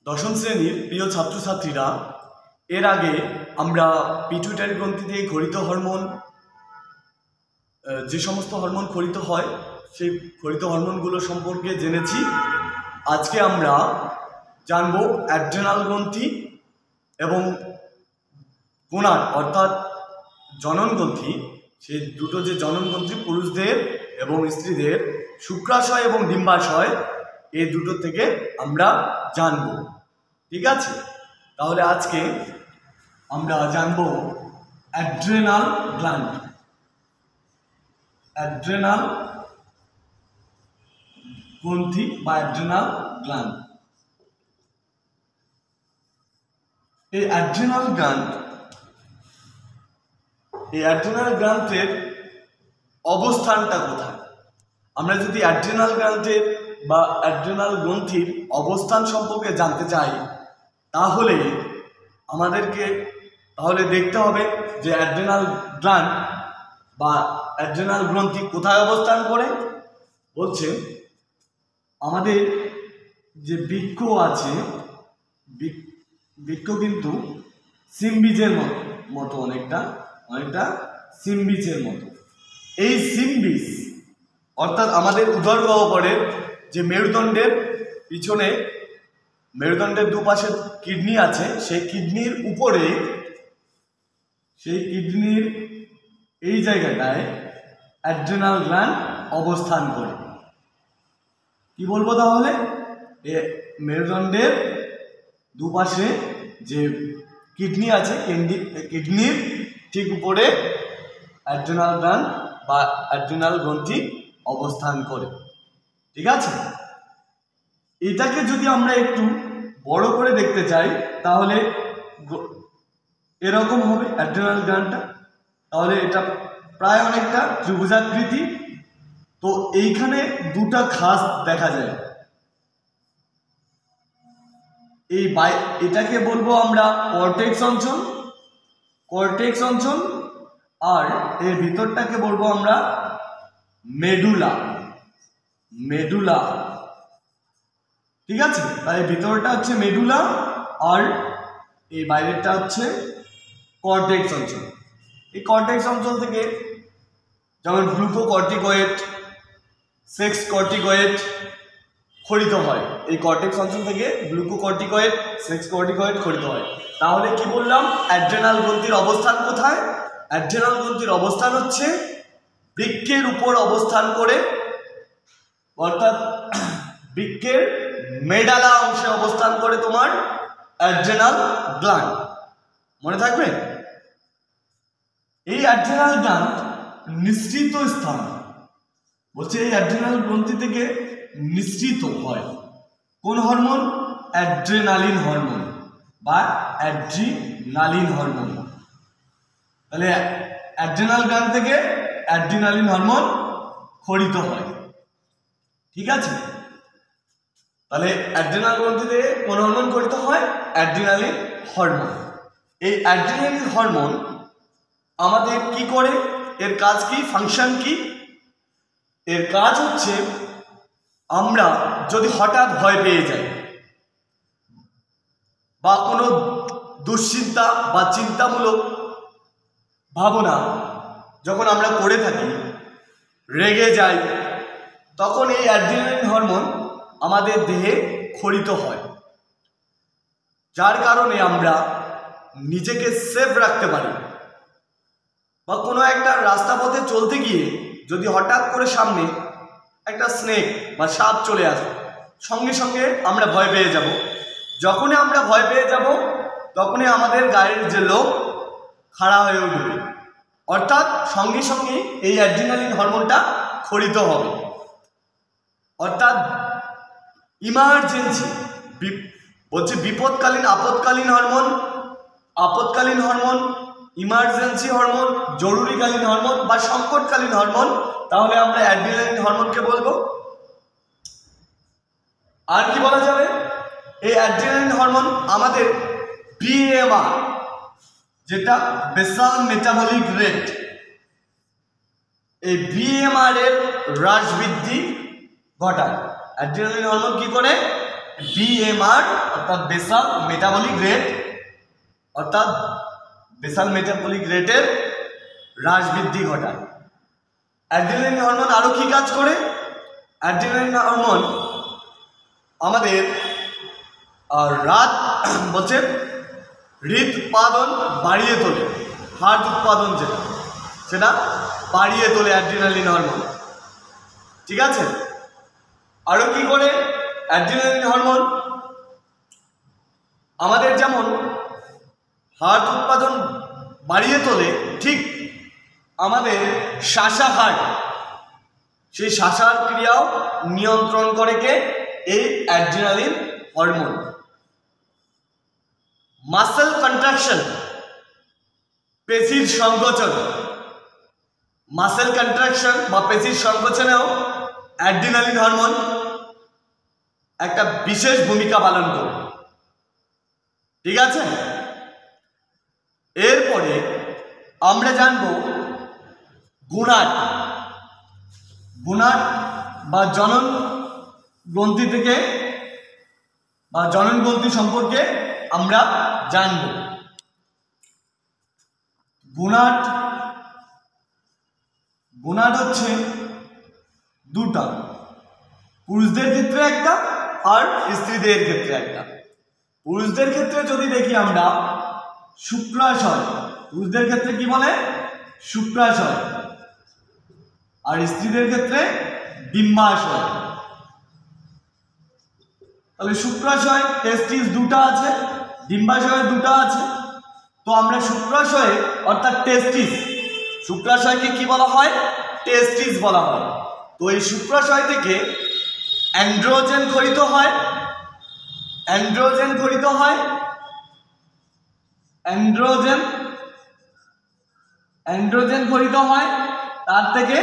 দশম শ্রেণীর প্রিয় ছাত্রছাত্রীরা, এর আগে আমরা পিটুইটারি গ্রন্থি থেকে খরিত হরমোন, যে সমস্ত হরমোন খরিত হয় সেই খরিত হরমোনগুলো সম্পর্কে জেনেছি। আজকে আমরা জানব অ্যাড্রেনাল গ্রন্থি এবং গোনাড অর্থাৎ জনন গ্রন্থি। সেই দুটো যে জনন গ্রন্থি পুরুষদের এবং স্ত্রীদের, শুক্রাশয় এবং ডিম্বাশয়, এই দুটো থেকে আমরা জানব। ঠিক আছে, তাহলে আজকে আমরা জানব অ্যাড্রেনাল গ্ল্যান্ড। অ্যাড্রেনাল গ্রন্থি বা অ্যাড্রেনাল গ্ল্যান্ড। এই অ্যাড্রেনাল গ্ল্যান্ডের অবস্থানটা কোথায়? আমরা যদি অ্যাড্রেনাল গ্ল্যান্ডের বা অ্যাড্রেনাল গ্রন্থির অবস্থান সম্পর্কে জানতে চাই, তাহলে আমাদেরকে দেখতে হবে যে অ্যাড্রেনাল গ্ল্যান্ড বা অ্যাড্রেনাল গ্রন্থি কোথায় অবস্থান করে। বলছে আমাদের যে বৃক্ক আছে, বৃক্ক কিন্তু সিমবিজের মতো, অনেকটা সিমবিজের মতো। এই সিমবিজ অর্থাৎ আমাদের উদর গহ্বরের যে মেরুদণ্ডের পিছনে, মেরুদণ্ডের দুপাশে কিডনি আছে, সেই কিডনির উপরে, সেই কিডনির এই জায়গাটায় অ্যাড্রেনাল গ্ল্যান্ড অবস্থান করে। কি বলবো তাহলে? মেরুদণ্ডের দুপাশে যে কিডনি আছে, কিডনির ঠিক উপরে অ্যাড্রেনাল গ্ল্যান্ড বা অ্যাড্রেনাল গ্রন্থি অবস্থান করে। ঠিক আছে, এটাকে যদি আমরা একটু বড় করে দেখতে চাই তাহলে এরকম হবে অ্যাড্রেনাল গ্ল্যান্ডটা। তাহলে এটা প্রায় অনেকটা ত্রিভুজাকৃতি। তো এইখানে দুটা খাস দেখা যায়। এটাকে বলবো আমরা কর্টেক্স অঞ্চল, আর এর ভিতরটাকে বলবো আমরা মেডুলা। ঠিক আছে, তাই ভিতরটা হচ্ছে মেডুলা আর এই বাইরেটা হচ্ছে কর্টেক্স অঞ্চল। এই কর্টেক্স অঞ্চল থেকে যেমন গ্লুকোকর্টিকয়েড, সেক্স কর্টিকয়েড খরিত হয়। এই কর্টেক্স অঞ্চল থেকে গ্লুকোকর্টিকয়েড, সেক্স কর্টিকয়েড খরিত হয়। তাহলে কি বললাম? অ্যাড্রেনাল গ্রন্থির অবস্থান কোথায়? অ্যাড্রেনাল গ্রন্থির অবস্থান হচ্ছে বৃক্কের উপর অবস্থান করে, অর্থাৎ বৃক্কের মেডালা অংশে অবস্থান করে তোমার অ্যাড্রেনাল গ্ল্যান্ড। মনে থাকবে? এই অ্যাড্রেনাল গ্ল্যান্ড নিঃসৃত স্থান, বলছে এই অ্যাড্রেনাল গ্রন্থি থেকে নিঃসৃত হয় কোন হরমোন? অ্যাড্রেনালিন হরমোন বা অ্যাড্রিনালিন হরমোন। তাহলে অ্যাড্রেনাল গ্ল্যান্ড থেকে অ্যাড্রিনালিন হরমোন খরিত হয়। ঠিক আছে, তাহলে অ্যাড্রেনাল গ্রন্থি থেকে কোন হরমোন খরিত হয়? Adrenaline hormone. এই অ্যাড্রিনালিন হরমোন আমাদের কি করে? এর কাজ কি, ফাংশন কি? এর কাজ হচ্ছে, আমরা যদি হঠাৎ ভয় পেয়ে যাই বা কোনো দুশ্চিন্তা বা চিন্তামূলক ভাবনা যখন আমরা করে থাকি, রেগে যাই, তখন এই অ্যাড্রিনালিন হরমোন আমাদের দেহে খরিত হয়, যার কারণে আমরা নিজেকে সেফ রাখতে পারি। বা কোনো একটা রাস্তা পথে চলতে গিয়ে যদি হঠাৎ করে সামনে একটা স্নেক বা সাপ চলে আসে, সঙ্গে সঙ্গে আমরা ভয় পেয়ে যাব। যখনই আমরা ভয় পেয়ে যাব, তখনই আমাদের গায়ের যে লোম খাড়া হয়ে উঠবে, অর্থাৎ সঙ্গে সঙ্গে এই অ্যাড্রিনালিন হরমোনটা খরিত হবে। অর্থাৎ ইমার্জেন্সি, বলছে বিপদকালীন, আপদকালীন হরমোন, ইমার্জেন্সি হরমোন, জরুরিকালীন হরমোন বা সংকটকালীন হরমোন, তাহলে আমরা অ্যাড্রিনালিন হরমোনকে বলবো। আর কি বলা যাবে? এই অ্যাড্রিনালিন হরমোন আমাদের বিএমআর, যেটা বেসাল মেটাবলিক রেট, এই বিএমআর এর হ্রাস বৃদ্ধি ঘটায়। অ্যাড্রিনালিন হরমোন কি করে? BMR অর্থাৎ বেসাল মেটাবলিক রেট, অর্থাৎ বেসাল মেটাবলিক রেটের হ্রাস বৃদ্ধি ঘটায়। অ্যাড্রিনালিন হরমোন আরও কী কাজ করে? অ্যাড্রিনালিন হরমোন আমাদের হৃদউৎপাদন বাড়িয়ে তোলে, হার্ট উৎপাদন সেটা বাড়িয়ে তোলে অ্যাড্রিনালিন হরমোন। ঠিক আছে, আরও কি করে অ্যাড্রিনালিন হরমোন? আমাদের যেমন হার্ট উৎপাদন বাড়িয়ে তোলে, ঠিক আমাদের শ্বাসাহার, সেই শ্বাসার ক্রিয়াও নিয়ন্ত্রণ করে কে? এই অ্যাড্রিনালিন হরমোন। মাসেল কন্ট্রাকশন, পেশির সংকোচন, মাসেল কন্ট্রাকশন বা পেশির সংকোচনেও অ্যাড্রিনালিন হরমোন একটা বিশেষ ভূমিকা পালন করে। ঠিক আছে, এরপরে আমরা জানব গোনাড। গোনাড বা জনন গ্রন্থি থেকে বা জনন গ্রন্থি সম্পর্কে আমরা জানব। গোনাড হচ্ছে দুটা, পুরুষদের ক্ষেত্রে একটা আর স্ত্রীদের ক্ষেত্রে একটা। পুরুষদের ক্ষেত্রে যদি দেখি আমরা শুক্রাশয়, পুরুষদের ক্ষেত্রে কি বলে? শুক্রাশয়। আর স্ত্রীদের ক্ষেত্রে ডিম্বাশয়। তাহলে শুক্রাশয় টেস্টিস দুটা আছে, ডিম্বাশয় দুটা আছে। তো আমরা শুক্রাশয়ে অর্থাৎ টেস্টিস, শুক্রাশয়কে কি বলা হয়? টেস্টিস বলা হয়। তো এই শুক্রাশয় থেকে অ্যান্ড্রোজেন খরিত হয়, অ্যান্ড্রোজেন খরিত হয়, তার থেকে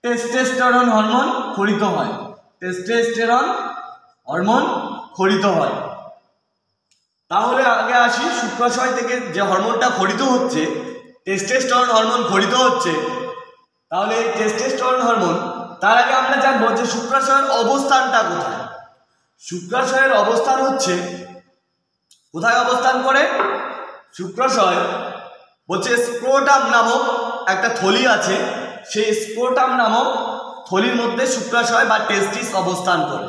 টেস্টোস্টেরন হরমোন খরিত হয়, টেস্টোস্টেরন হরমোন খরিত হয়। তাহলে আগে আসি, শুক্রাশয় থেকে যে হরমোনটা খরিত হচ্ছে, টেস্টোস্টেরন হরমোন খরিত হচ্ছে, তাহলে এই টেস্টোস্টেরন হরমোন, তার আগে আমরা জানবো যে শুক্রাশয়ের অবস্থানটা কোথায়। শুক্রাশয়ের অবস্থান হচ্ছে, কোথায় অবস্থান করে? শুক্রাশয় হচ্ছে স্ক্রোটাম নামক একটা থলি আছে, সেই স্ক্রোটাম নামক থলির মধ্যে শুক্রাশয় বা টেস্টিস অবস্থান করে।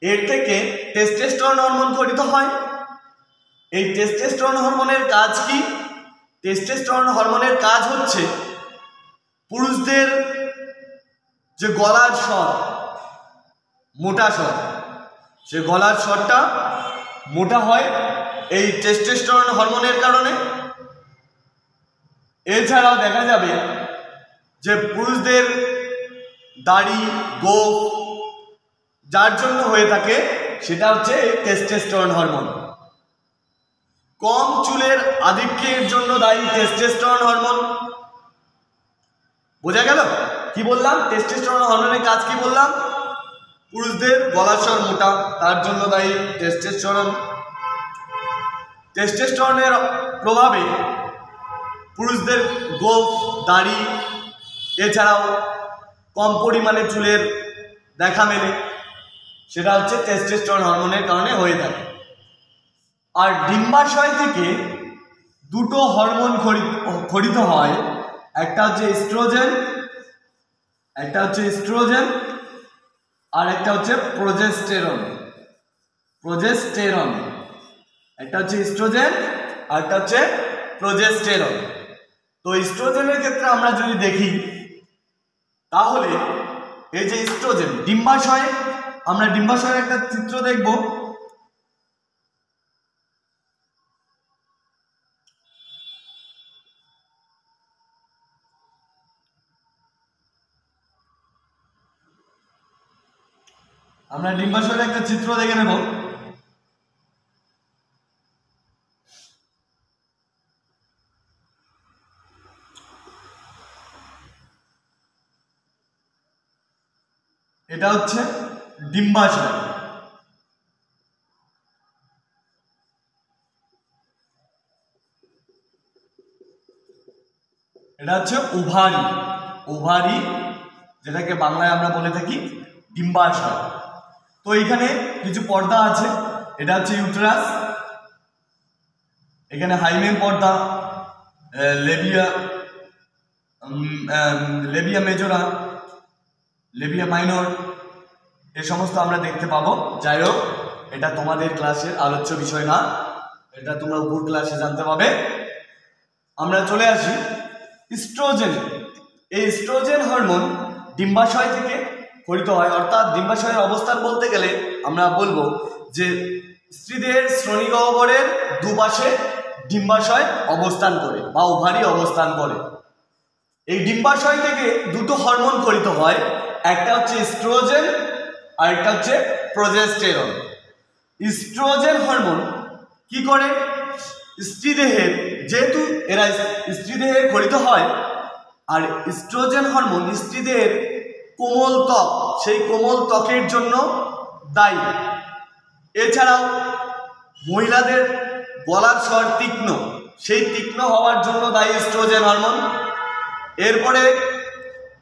এর থেকে টেস্টোস্টেরন হরমোন খরিত হয়। এই টেস্টোস্টেরন হরমোনের কাজ কি? টেস্টোস্টেরন হরমোনের কাজ হচ্ছে পুরুষদের যে গলার স্বর, মোটা স্বর, সে গলার স্বরটা মোটা হয় এই টেস্টোস্টেরন হরমোনের কারণে। এছাড়াও দেখা যাবে যে পুরুষদের দাড়ি, গোঁফ যার জন্য হয়ে থাকে, সেটা হচ্ছে টেস্টোস্টেরন হরমোন। কম চুলের আধিক্যের জন্য দায়ী টেস্টোস্টেরন হরমোন। বোঝা গেল কি বললাম? টেস্টোস্টেরন হরমোনের কাজ কি বললাম? পুরুষদের গলার স্বর মোটা, তার জন্য দায়ী টেস্টোস্টেরন। টেস্টোস্টেরনের প্রভাবে পুরুষদের গোঁফ, দাড়ি, এছাড়াও কম পরিমাণে চুলের দেখা মেলে, সেটা হচ্ছে টেস্টোস্টেরন হরমোনের কারণে হয়ে থাকে। আর ডিম্বাশয় থেকে দুটো হরমোন খরিত হয়, একটা হচ্ছে ইস্ট্রোজেন, আর একটা হচ্ছে প্রোজেস্টেরন। একটা হচ্ছে ইস্ট্রোজেন আর একটা হচ্ছে প্রোজেস্টেরন। তো ইস্ট্রোজেনের ক্ষেত্রে আমরা যদি দেখি, তাহলে এই যে ইস্ট্রোজেন ডিম্বাশয়ে, আমরা ডিম্বাশয়ের একটা চিত্র দেখব। আমরা ডিম্বাশয়ের একটা চিত্র দেখে নেব। এটা হচ্ছে ডিম্বাশয়। এটা হচ্ছে ওভারি, যেটাকে বাংলায় আমরা বলে থাকি ডিম্বাশয়। তো এখানে কিছু পর্দা আছে, এটা হচ্ছে ইউটেরাস, এখানে হাইমেন পর্দা, লেবিয়া লেবিয়া মেজরা, লেবিয়া মাইনর, এই সমস্ত আমরা দেখতে পাবো। যাই হোক, এটা তোমাদের ক্লাসের আলোচ্য বিষয় না, এটা তোমরা উপর ক্লাসে জানতে পাবে। আমরা চলে আসি ইস্ট্রোজেন। এই ইস্ট্রোজেন হরমোন ডিম্বাশয় থেকে ক্ষরিত হয়, অর্থাৎ ডিম্বাশয়ের অবস্থান বলতে গেলে আমরা বলবো যে স্ত্রীদের শ্রোণীগহ্বরের দুপাশে ডিম্বাশয় অবস্থান করে বা ওভারি অবস্থান করে। এই ডিম্বাশয় থেকে দুটো হরমোন ক্ষরিত হয়, একটা হচ্ছে ইস্ট্রোজেন আর একটা হচ্ছে প্রজেস্টেরন। ইস্ট্রোজেন হরমোন কি করে, স্ত্রীদেহের, যেহেতু এরা স্ত্রীদেহে ক্ষরিত হয়, আর ইস্ট্রোজেন হরমোন স্ত্রীদেহের কোমল ত্বক, সেই কোমল ত্বকের জন্য দায়ী। এছাড়াও মহিলাদের গলার স্বর তীক্ষ্ণ, সেই তীক্ষ্ণ হওয়ার জন্য দায়ী ইস্ট্রোজেন হরমোন। এরপরে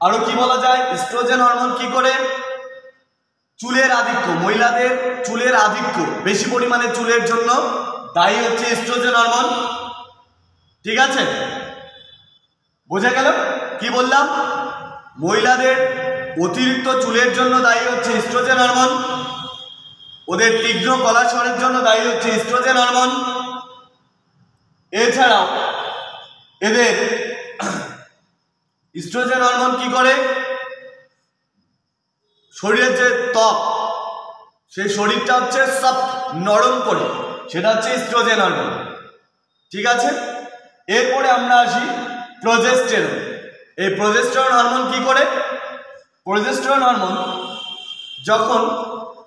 আরো কি বলা যায়, ইস্ট্রোজেন হরমোন কি করে, চুলের আধিক্য, মহিলাদের চুলের আধিক্য, বেশি পরিমাণে চুলের জন্য দায়ী হচ্ছে ইস্ট্রোজেন হরমোন। ঠিক আছে, বোঝা গেল কি বললাম? মহিলাদের অতিরিক্ত চুলের জন্য দায়ী হচ্ছে ইস্ট্রোজেন হরমোন, ওদের তীক্ষ্ণ গলার স্বরের জন্য দায়ী হচ্ছে ইস্ট্রোজেন হরমোন। এছাড়াও এদের ইস্ট্রোজেন হরমোন কি করে, শরীরের যে ত্বক, সেই শরীরটা হচ্ছে সফট, নরম করে, সেটা হচ্ছে ইস্ট্রোজেন হরমোন। ঠিক আছে, এরপরে আমরা আসি প্রজেস্টেরন। এই প্রজেস্টেরন হরমোন কি করে, প্রজেস্টেরন হরমোন যখন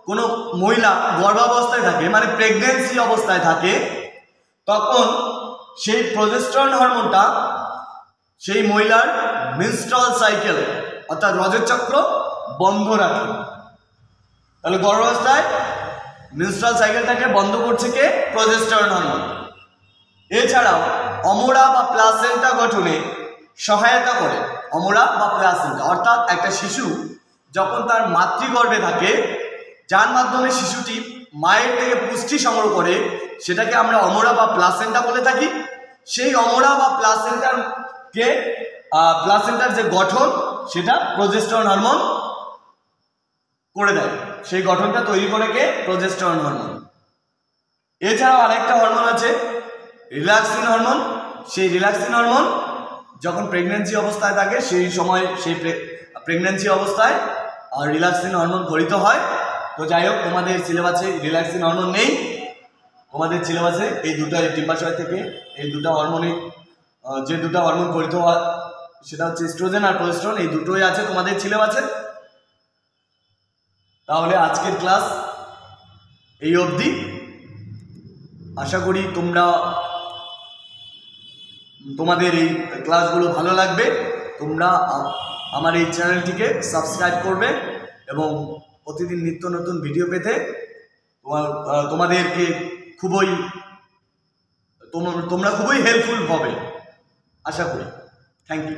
কোনো মহিলা গর্ভাবস্থায় থাকে, মানে প্রেগন্যান্সি অবস্থায় থাকে, তখন সেই প্রজেস্টেরন হরমোনটা সেই মহিলার মেনস্ট্রুয়াল সাইকেল অর্থাৎ রজতচক্র বন্ধ রাখে। তাহলে গর্ভাবস্থায় মেনস্ট্রুয়াল সাইকেলটাকে বন্ধ করছে কে, প্রজেস্টেরন হরমোন। এছাড়াও অমরা বা প্লাসেন্টা গঠনে সহায়তা করে। অমরা বা প্লাসেন্টা অর্থাৎ একটা শিশু যখন তার মাতৃগর্ভে থাকে, যার মাধ্যমে শিশুটি মায়ের থেকে পুষ্টি সংগ্রহ করে, সেটাকে আমরা অমরা বা প্লাসেন্টা বলে থাকি। সেই অমরা বা প্লাসেন্টার যে গঠন, সেটা প্রজেস্টেরন হরমোন করে দেয়, সেই গঠনটা তৈরি করে কে, প্রজেস্টেরন হরমোন। এছাড়াও আরেকটা হরমোন আছে রিল্যাক্সিন হরমোন। সেই রিল্যাক্সিন হরমোন যখন প্রেগন্যান্সি অবস্থায় থাকে, সেই সময় সেই প্রেগন্যান্সি অবস্থায় রিল্যাক্সিন হরমোন ক্ষরিত হয়। তো যাই হোক, তোমাদের সিলেবাসে রিল্যাক্সিন হরমোন নেই, তোমাদের সিলেবাসে এই দুটো ডিম্বাশয় থেকে এই দুটো হরমোনে, যে দুটো হরমোন ক্ষরিত হয়, সেটা হচ্ছে ইস্ট্রোজেন আর প্রজেস্টেরন, এই দুটোই আছে তোমাদের সিলেবাসে। তাহলে আজকের ক্লাস এই অবধি। আশা করি তোমাদের এই ক্লাসগুলো ভালো লাগবে। তোমরা আমার এই চ্যানেলটিকে সাবস্ক্রাইব করবে এবং প্রতিদিন নিত্য নতুন ভিডিও পেতে তোমাদেরকে তোমরা খুবই হেল্পফুল হবে আশা করি। Thank you.